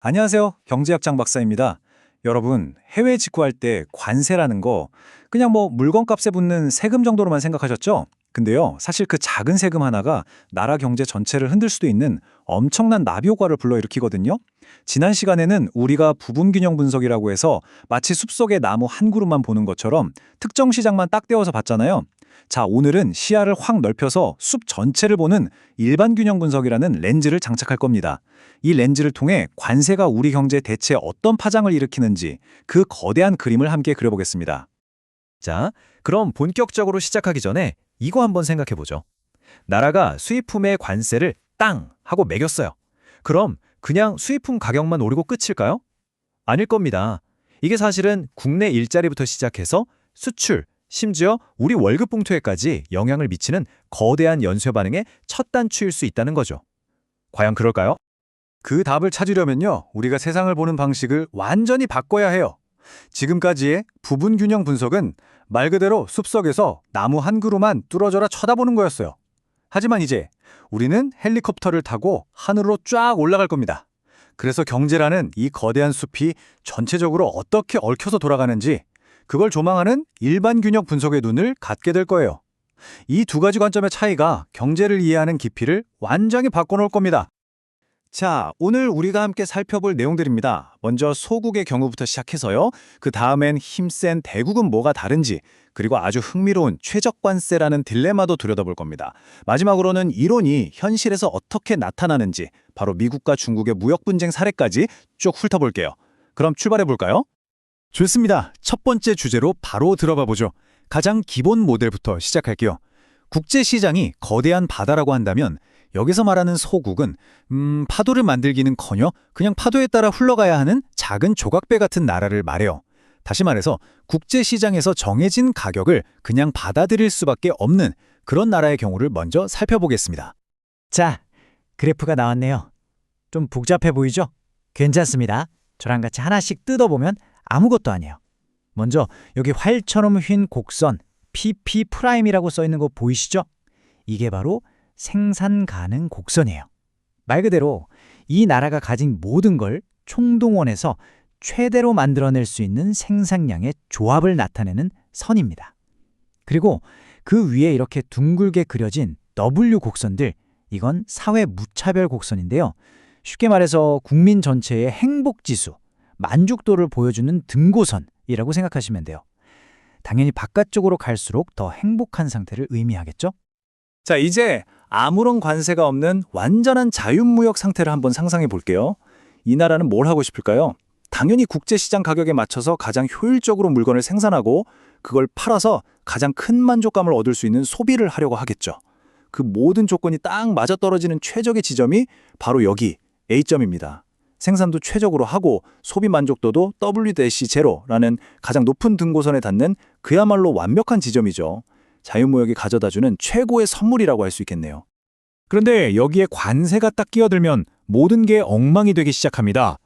안녕하세요. 경제학장 박사입니다. 여러분, 해외 직구할 때 관세라는 거 그냥 물건값에 붙는 세금 정도로만 생각하셨죠? 근데요, 사실 그 작은 세금 하나가 나라 경제 전체를 흔들 수도 있는 엄청난 나비 효과를 불러일으키거든요. 지난 시간에는 우리가 부분균형 분석이라고 해서 마치 숲속의 나무 한 그루만 보는 것처럼 특정 시장만 딱 떼어서 봤잖아요. 자, 오늘은 시야를 확 넓혀서 숲 전체를 보는 일반 균형 분석이라는 렌즈를 장착할 겁니다. 이 렌즈를 통해 관세가 우리 경제에 대체 어떤 파장을 일으키는지 그 거대한 그림을 함께 그려보겠습니다. 자, 그럼 본격적으로 시작하기 전에 이거 한번 생각해보죠. 나라가 수입품의 관세를 땅 하고 매겼어요. 그럼 그냥 수입품 가격만 오르고 끝일까요? 아닐 겁니다. 이게 사실은 국내 일자리부터 시작해서 수출, 심지어 우리 월급 봉투에까지 영향을 미치는 거대한 연쇄 반응의 첫 단추일 수 있다는 거죠. 과연 그럴까요? 그 답을 찾으려면요, 우리가 세상을 보는 방식을 완전히 바꿔야 해요. 지금까지의 부분 균형 분석은 말 그대로 숲속에서 나무 한 그루만 뚫어져라 쳐다보는 거였어요. 하지만 이제 우리는 헬리콥터를 타고 하늘로 쫙 올라갈 겁니다. 그래서 경제라는 이 거대한 숲이 전체적으로 어떻게 얽혀서 돌아가는지 그걸 조망하는 일반 균형 분석의 눈을 갖게 될 거예요. 이 두 가지 관점의 차이가 경제를 이해하는 깊이를 완전히 바꿔놓을 겁니다. 자, 오늘 우리가 함께 살펴볼 내용들입니다. 먼저 소국의 경우부터 시작해서요. 그 다음엔 힘센 대국은 뭐가 다른지, 그리고 아주 흥미로운 최적관세라는 딜레마도 들여다볼 겁니다. 마지막으로는 이론이 현실에서 어떻게 나타나는지, 바로 미국과 중국의 무역 분쟁 사례까지 쭉 훑어볼게요. 그럼 출발해볼까요? 좋습니다. 첫 번째 주제로 바로 들어가 보죠. 가장 기본 모델부터 시작할게요. 국제시장이 거대한 바다라고 한다면 여기서 말하는 소국은 파도를 만들기는커녕 그냥 파도에 따라 흘러가야 하는 작은 조각배 같은 나라를 말해요. 다시 말해서 국제시장에서 정해진 가격을 그냥 받아들일 수밖에 없는 그런 나라의 경우를 먼저 살펴보겠습니다. 자, 그래프가 나왔네요. 좀 복잡해 보이죠? 괜찮습니다. 저랑 같이 하나씩 뜯어보면 아무것도 아니에요. 먼저 여기 활처럼 휜 곡선 PP 프라임이라고 써 있는 거 보이시죠? 이게 바로 생산 가능 곡선이에요. 말 그대로 이 나라가 가진 모든 걸 총동원해서 최대로 만들어낼 수 있는 생산량의 조합을 나타내는 선입니다. 그리고 그 위에 이렇게 둥글게 그려진 W 곡선들, 이건 사회 무차별 곡선인데요. 쉽게 말해서 국민 전체의 행복지수, 만족도를 보여주는 등고선이라고 생각하시면 돼요. 당연히 바깥쪽으로 갈수록 더 행복한 상태를 의미하겠죠? 자, 이제 아무런 관세가 없는 완전한 자유무역 상태를 한번 상상해 볼게요. 이 나라는 뭘 하고 싶을까요? 당연히 국제시장 가격에 맞춰서 가장 효율적으로 물건을 생산하고 그걸 팔아서 가장 큰 만족감을 얻을 수 있는 소비를 하려고 하겠죠. 그 모든 조건이 딱 맞아떨어지는 최적의 지점이 바로 여기 A점입니다. 생산도 최적으로 하고 소비 만족도도 W-0라는 가장 높은 등고선에 닿는 그야말로 완벽한 지점이죠. 자유무역이 가져다주는 최고의 선물이라고 할 수 있겠네요. 그런데 여기에 관세가 딱 끼어들면 모든 게 엉망이 되기 시작합니다.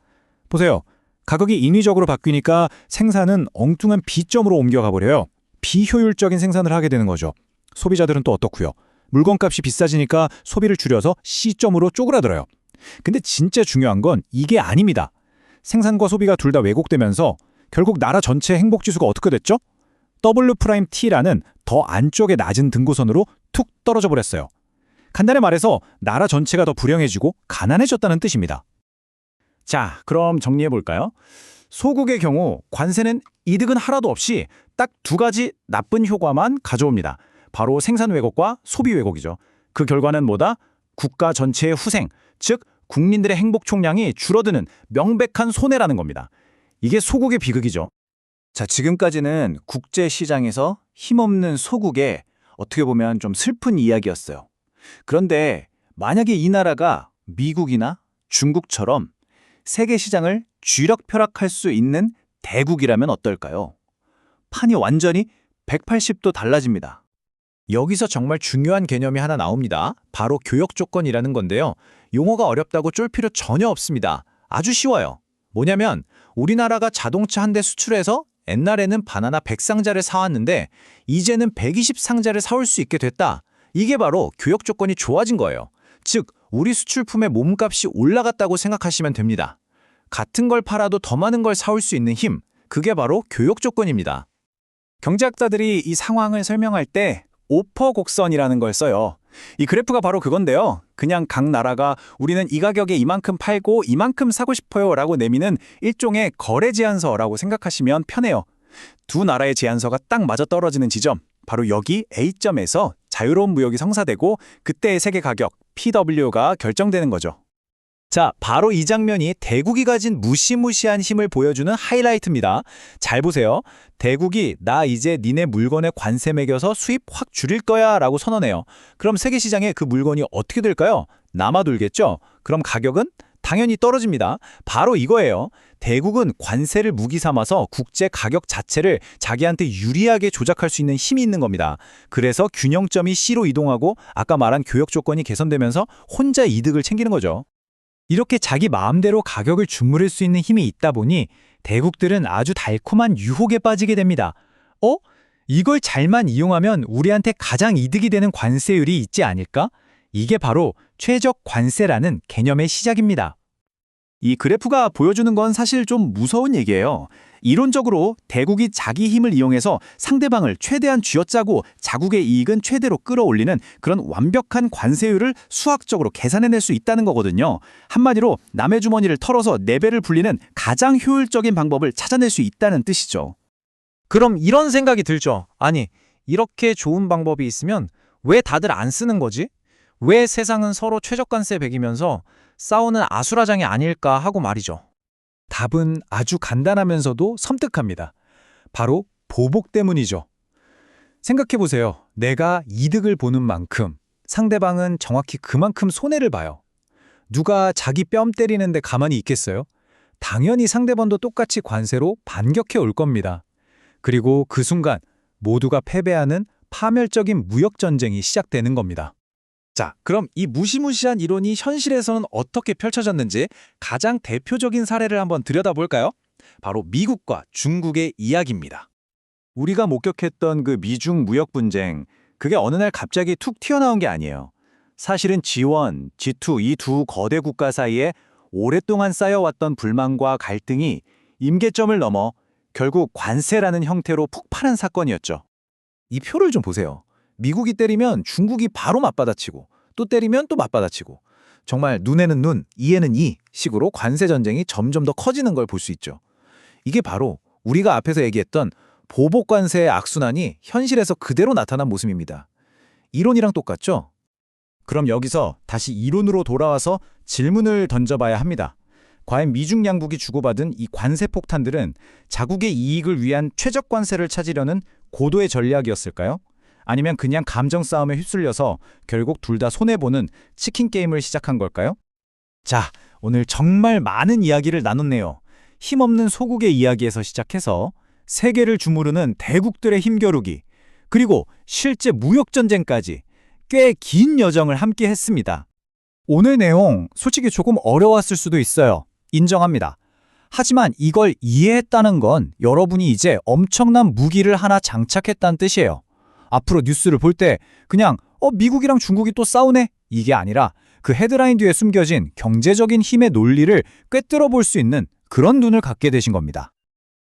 보세요. 가격이 인위적으로 바뀌니까 생산은 엉뚱한 B점으로 옮겨가 버려요. 비효율적인 생산을 하게 되는 거죠. 소비자들은 또 어떻고요? 물건값이 비싸지니까 소비를 줄여서 C점으로 쪼그라들어요. 근데 진짜 중요한 건 이게 아닙니다. 생산과 소비가 둘 다 왜곡되면서 결국 나라 전체 행복지수가 어떻게 됐죠? W'T라는 더 안쪽에 낮은 등고선으로 툭 떨어져 버렸어요. 간단히 말해서 나라 전체가 더 불행해지고 가난해졌다는 뜻입니다. 자, 그럼 정리해 볼까요? 소국의 경우 관세는 이득은 하나도 없이 딱 두 가지 나쁜 효과만 가져옵니다. 바로 생산 왜곡과 소비 왜곡이죠. 그 결과는 뭐다? 국가 전체의 후생, 즉 국민들의 행복 총량이 줄어드는 명백한 손해라는 겁니다. 이게 소국의 비극이죠. 자, 지금까지는 국제시장에서 힘없는 소국의 어떻게 보면 좀 슬픈 이야기였어요. 그런데 만약에 이 나라가 미국이나 중국처럼 세계 시장을 쥐락펴락할 수 있는 대국이라면 어떨까요? 판이 완전히 180도 달라집니다. 여기서 정말 중요한 개념이 하나 나옵니다. 바로 교역 조건이라는 건데요. 용어가 어렵다고 쫄 필요 전혀 없습니다. 아주 쉬워요. 뭐냐면 우리나라가 자동차 한 대 수출해서 옛날에는 바나나 100상자를 사왔는데 이제는 120상자를 사올 수 있게 됐다. 이게 바로 교역 조건이 좋아진 거예요. 즉, 우리 수출품의 몸값이 올라갔다고 생각하시면 됩니다. 같은 걸 팔아도 더 많은 걸 사올 수 있는 힘, 그게 바로 교역 조건입니다. 경제학자들이 이 상황을 설명할 때 오퍼 곡선이라는 걸 써요. 이 그래프가 바로 그건데요. 그냥 각 나라가 우리는 이 가격에 이만큼 팔고 이만큼 사고 싶어요 라고 내미는 일종의 거래 제한서라고 생각하시면 편해요. 두 나라의 제한서가 딱 맞아떨어지는 지점, 바로 여기 A점에서 자유로운 무역이 성사되고 그때의 세계 가격, PW가 결정되는 거죠. 자, 바로 이 장면이 대국이 가진 무시무시한 힘을 보여주는 하이라이트입니다. 잘 보세요. 대국이 나 이제 니네 물건에 관세 매겨서 수입 확 줄일 거야 라고 선언해요. 그럼 세계 시장에 그 물건이 어떻게 될까요? 남아돌겠죠? 그럼 가격은? 당연히 떨어집니다. 바로 이거예요. 대국은 관세를 무기 삼아서 국제 가격 자체를 자기한테 유리하게 조작할 수 있는 힘이 있는 겁니다. 그래서 균형점이 C로 이동하고 아까 말한 교역 조건이 개선되면서 혼자 이득을 챙기는 거죠. 이렇게 자기 마음대로 가격을 주무를 수 있는 힘이 있다 보니 대국들은 아주 달콤한 유혹에 빠지게 됩니다. 이걸 잘만 이용하면 우리한테 가장 이득이 되는 관세율이 있지 않을까? 이게 바로 최적 관세라는 개념의 시작입니다. 이 그래프가 보여주는 건 사실 좀 무서운 얘기예요. 이론적으로 대국이 자기 힘을 이용해서 상대방을 최대한 쥐어짜고 자국의 이익은 최대로 끌어올리는 그런 완벽한 관세율을 수학적으로 계산해낼 수 있다는 거거든요. 한마디로 남의 주머니를 털어서 네 배를 불리는 가장 효율적인 방법을 찾아낼 수 있다는 뜻이죠. 그럼 이런 생각이 들죠. 아니, 이렇게 좋은 방법이 있으면 왜 다들 안 쓰는 거지? 왜 세상은 서로 최저관세 매기면서 싸우는 아수라장이 아닐까 하고 말이죠. 답은 아주 간단하면서도 섬뜩합니다. 바로 보복 때문이죠. 생각해보세요. 내가 이득을 보는 만큼 상대방은 정확히 그만큼 손해를 봐요. 누가 자기 뺨 때리는데 가만히 있겠어요? 당연히 상대방도 똑같이 관세로 반격해 올 겁니다. 그리고 그 순간 모두가 패배하는 파멸적인 무역전쟁이 시작되는 겁니다. 자, 그럼 이 무시무시한 이론이 현실에서는 어떻게 펼쳐졌는지 가장 대표적인 사례를 한번 들여다볼까요? 바로 미국과 중국의 이야기입니다. 우리가 목격했던 그 미중 무역 분쟁, 그게 어느 날 갑자기 툭 튀어나온 게 아니에요. 사실은 G1, G2 이 두 거대 국가 사이에 오랫동안 쌓여왔던 불만과 갈등이 임계점을 넘어 결국 관세라는 형태로 폭발한 사건이었죠. 이 표를 좀 보세요. 미국이 때리면 중국이 바로 맞받아치고 또 때리면 또 맞받아치고 정말 눈에는 눈, 이에는 이 식으로 관세 전쟁이 점점 더 커지는 걸 볼 수 있죠. 이게 바로 우리가 앞에서 얘기했던 보복 관세의 악순환이 현실에서 그대로 나타난 모습입니다. 이론이랑 똑같죠? 그럼 여기서 다시 이론으로 돌아와서 질문을 던져봐야 합니다. 과연 미중 양국이 주고받은 이 관세 폭탄들은 자국의 이익을 위한 최적 관세를 찾으려는 고도의 전략이었을까요? 아니면 그냥 감정 싸움에 휩쓸려서 결국 둘 다 손해보는 치킨 게임을 시작한 걸까요? 자, 오늘 정말 많은 이야기를 나눴네요. 힘없는 소국의 이야기에서 시작해서 세계를 주무르는 대국들의 힘겨루기, 그리고 실제 무역전쟁까지 꽤 긴 여정을 함께 했습니다. 오늘 내용 솔직히 조금 어려웠을 수도 있어요. 인정합니다. 하지만 이걸 이해했다는 건 여러분이 이제 엄청난 무기를 하나 장착했다는 뜻이에요. 앞으로 뉴스를 볼 때 그냥 미국이랑 중국이 또 싸우네? 이게 아니라 그 헤드라인 뒤에 숨겨진 경제적인 힘의 논리를 꿰뚫어 볼 수 있는 그런 눈을 갖게 되신 겁니다.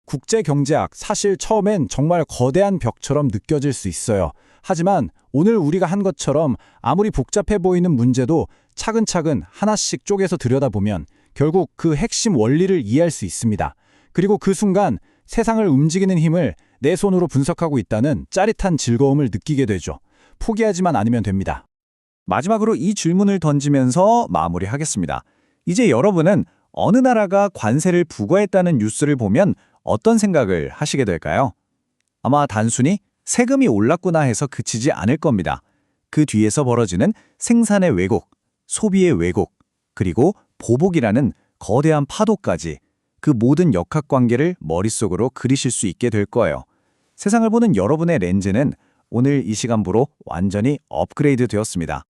국제경제학, 사실 처음엔 정말 거대한 벽처럼 느껴질 수 있어요. 하지만 오늘 우리가 한 것처럼 아무리 복잡해 보이는 문제도 차근차근 하나씩 쪼개서 들여다보면 결국 그 핵심 원리를 이해할 수 있습니다. 그리고 그 순간 세상을 움직이는 힘을 내 손으로 분석하고 있다는 짜릿한 즐거움을 느끼게 되죠. 포기하지만 않으면 됩니다. 마지막으로 이 질문을 던지면서 마무리하겠습니다. 이제 여러분은 어느 나라가 관세를 부과했다는 뉴스를 보면 어떤 생각을 하시게 될까요? 아마 단순히 세금이 올랐구나 해서 그치지 않을 겁니다. 그 뒤에서 벌어지는 생산의 왜곡, 소비의 왜곡, 그리고 보복이라는 거대한 파도까지 그 모든 역학관계를 머릿속으로 그리실 수 있게 될 거예요. 세상을 보는 여러분의 렌즈는 오늘 이 시간부로 완전히 업그레이드 되었습니다.